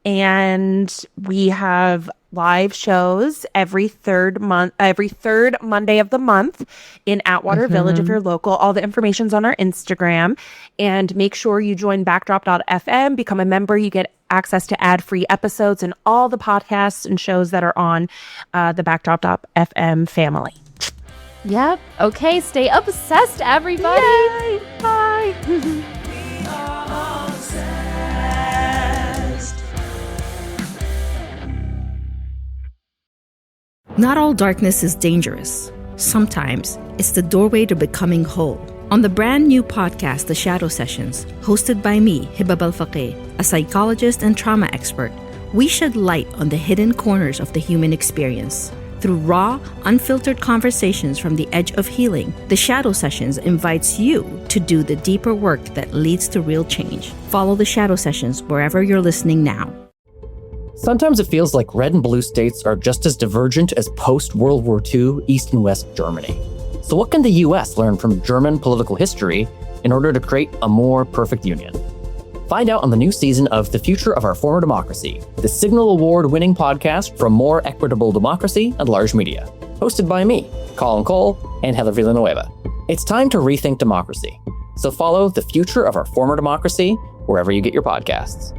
And we have live shows every third Monday of the month in Atwater Village if you're local. All the information's on our Instagram. And make sure you join backdrop.fm, become a member. You get access to ad-free episodes and all the podcasts and shows that are on the backdrop.fm family. Yep. Okay, stay obsessed, everybody. Yay! Bye. Not all darkness is dangerous. Sometimes it's the doorway to becoming whole. On the brand new podcast, The Shadow Sessions, hosted by me, Hibab Al-Faqih, a psychologist and trauma expert, we shed light on the hidden corners of the human experience. Through raw, unfiltered conversations from the edge of healing, the Shadow Sessions invites you to do the deeper work that leads to real change. Follow the Shadow Sessions wherever you're listening now. Sometimes it feels like red and blue states are just as divergent as post-World War II East and West Germany. So what can the US learn from German political history in order to create a more perfect union? Find out on the new season of The Future of Our Former Democracy, the Signal Award-winning podcast for more equitable democracy and large media. Hosted by me, Colin Cole, and Heather Villanueva. It's time to rethink democracy. So follow The Future of Our Former Democracy wherever you get your podcasts.